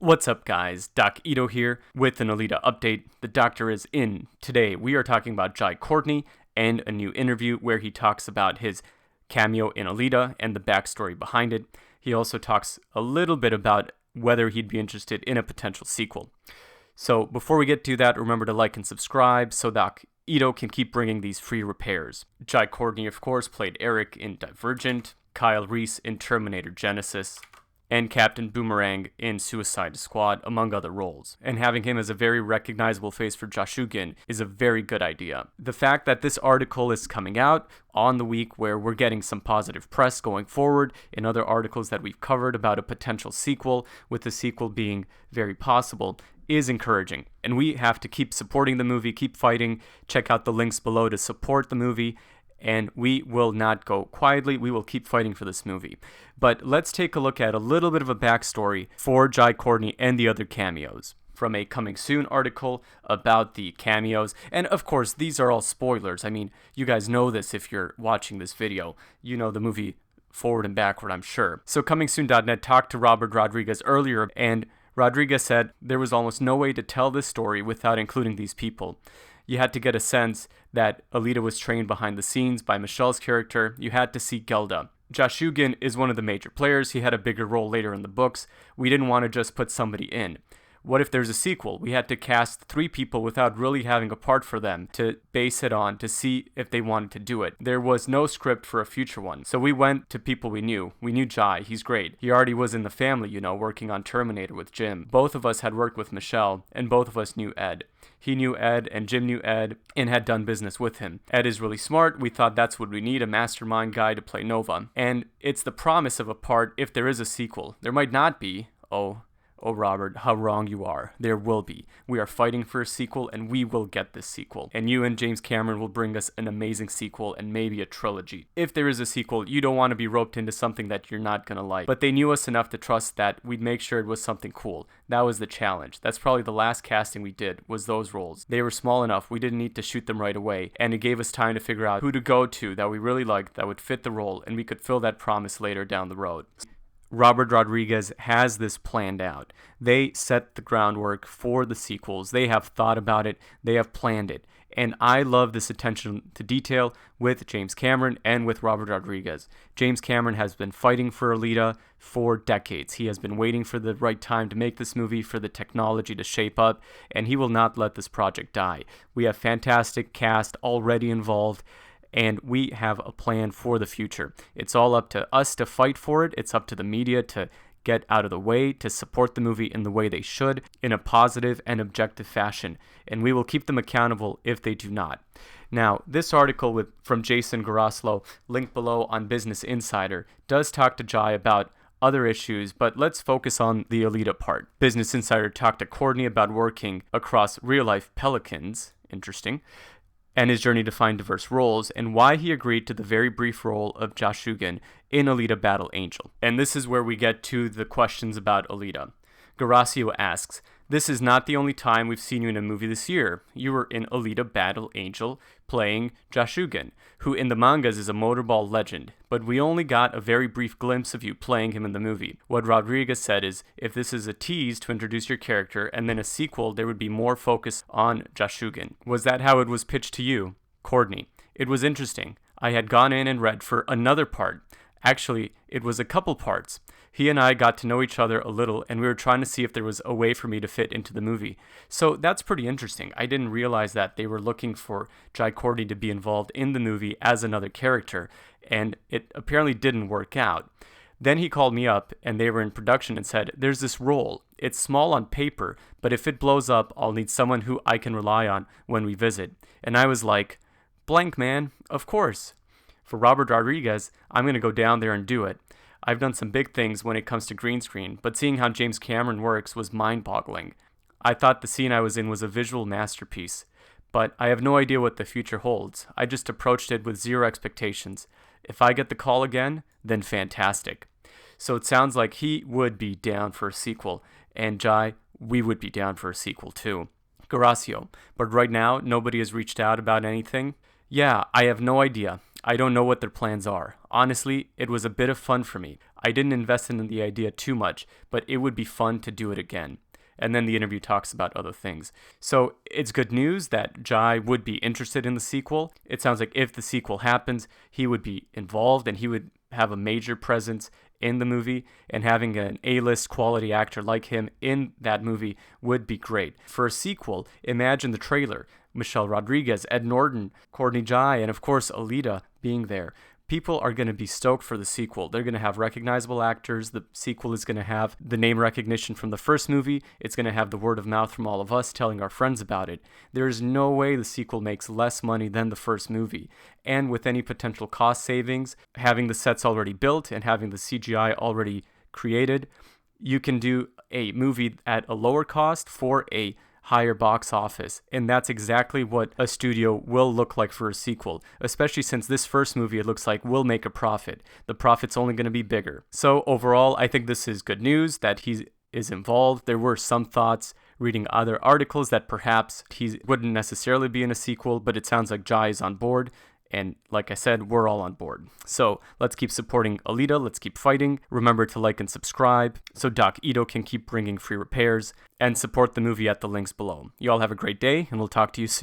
What's up, guys? Doc Ito here with an Alita update. The doctor is in. Today, we are talking about Courtney and a new interview where he talks about his cameo in Alita and the backstory behind it. He also talks a little bit about whether he'd be interested in a potential sequel. So before we get to that, remember to like and subscribe so Doc Ito can keep bringing these free repairs. Courtney, of course, played Eric in Divergent, Kyle Reese in Terminator Genesis, and Captain Boomerang in Suicide Squad, among other roles. And having him as a very recognizable face for Jashugan is a very good idea. The fact that this article is coming out on the week where we're getting some positive press going forward in other articles that we've covered about a potential sequel, with the sequel being very possible, is encouraging. And we have to keep supporting the movie, keep fighting. Check out the links below to support the movie. And we will not go quietly. We will keep fighting for this movie. But let's take a look at a little bit of a backstory for Courtney and the other cameos from a Coming Soon article about the cameos. And of course, these are all spoilers. I mean, you guys know this if you're watching this video. You know the movie forward and backward, I'm sure. So ComingSoon.net talked to Robert Rodriguez earlier, and Rodriguez said there was almost no way to tell this story without including these people. You had to get a sense that Alita was trained behind the scenes by Michelle's character. You had to see Gelda. Jashugan is one of the major players. He had a bigger role later in the books. We didn't want to just put somebody in. What if there's a sequel? We had to cast 3 people without really having a part for them to base it on to see if they wanted to do it. There was no script for a future one. So we went to people we knew. We knew Jai. He's great. He already was in the family, working on Terminator with Jim. Both of us had worked with Michelle, and both of us knew Ed. He knew Ed, and Jim knew Ed, and had done business with him. Ed is really smart. We thought that's what we need, a mastermind guy to play Nova. And it's the promise of a part if there is a sequel. There might not be. Oh, Robert, how wrong you are. There will be. We are fighting for a sequel, and we will get this sequel. And you and James Cameron will bring us an amazing sequel and maybe a trilogy. If there is a sequel, you don't want to be roped into something that you're not going to like. But they knew us enough to trust that we'd make sure it was something cool. That was the challenge. That's probably the last casting we did, was those roles. They were small enough, we didn't need to shoot them right away. And it gave us time to figure out who to go to that we really liked, that would fit the role, and we could fill that promise later down the road. Robert Rodriguez has this planned out. They set the groundwork for the sequels. They have thought about it. They have planned it. And I love this attention to detail with James Cameron and with Robert Rodriguez. James Cameron has been fighting for Alita for decades. He has been waiting for the right time to make this movie, for the technology to shape up, and he will not let this project die. We have fantastic cast already involved, and we have a plan for the future. It's all up to us to fight for it. It's up to the media to get out of the way, to support the movie in the way they should, in a positive and objective fashion. And we will keep them accountable if they do not. Now, this article from Jason Garoslo, linked below on Business Insider, does talk to Jai about other issues, but let's focus on the Alita part. Business Insider talked to Courtney about working across real-life pelicans. Interesting. And his journey to find diverse roles, and why he agreed to the very brief role of Jashugan in Alita Battle Angel. And this is where we get to the questions about Alita. Garasio asks, "This is not the only time we've seen you in a movie this year. You were in Alita Battle Angel playing Jashugan, who in the mangas is a motorball legend, but we only got a very brief glimpse of you playing him in the movie. What Rodriguez said is, if this is a tease to introduce your character and then a sequel, there would be more focus on Jashugan. Was that how it was pitched to you?" Courtney, "It was interesting. I had gone in and read for another part. Actually, it was a couple parts. He and I got to know each other a little, and we were trying to see if there was a way for me to fit into the movie. So that's pretty interesting. I didn't realize that they were looking for Courtney to be involved in the movie as another character, and it apparently didn't work out. Then he called me up, and they were in production and said, there's this role. It's small on paper, but if it blows up, I'll need someone who I can rely on when we visit. And I was like, blank, man, of course. For Robert Rodriguez, I'm going to go down there and do it. I've done some big things when it comes to green screen, but seeing how James Cameron works was mind-boggling. I thought the scene I was in was a visual masterpiece, but I have no idea what the future holds. I just approached it with zero expectations. If I get the call again, then fantastic. So it sounds like he would be down for a sequel, and Jai, we would be down for a sequel too. Garasio, but right now, nobody has reached out about anything? Yeah, I have no idea. I don't know what their plans are. Honestly, it was a bit of fun for me. I didn't invest in the idea too much, but it would be fun to do it again. And then the interview talks about other things. So it's good news that Jai would be interested in the sequel. It sounds like if the sequel happens, he would be involved and he would have a major presence in the movie, and having an A-list quality actor like him in that movie would be great. For a sequel, imagine the trailer. Michelle Rodriguez, Ed Norton, Courtney Jai, and of course Alita being there. People are going to be stoked for the sequel. They're going to have recognizable actors. The sequel is going to have the name recognition from the first movie. It's going to have the word of mouth from all of us telling our friends about it. There is no way the sequel makes less money than the first movie. And with any potential cost savings, having the sets already built and having the CGI already created, you can do a movie at a lower cost for a higher box office. And that's exactly what a studio will look like for a sequel, especially since this first movie, it looks like, will make a profit. The profit's only going to be bigger. So overall, I think this is good news that he is involved. There were some thoughts reading other articles that perhaps he wouldn't necessarily be in a sequel, but it sounds like Jai is on board. And like I said, we're all on board. So let's keep supporting Alita. Let's keep fighting. Remember to like and subscribe so Doc Ito can keep bringing free repairs, and support the movie at the links below. You all have a great day, and we'll talk to you soon.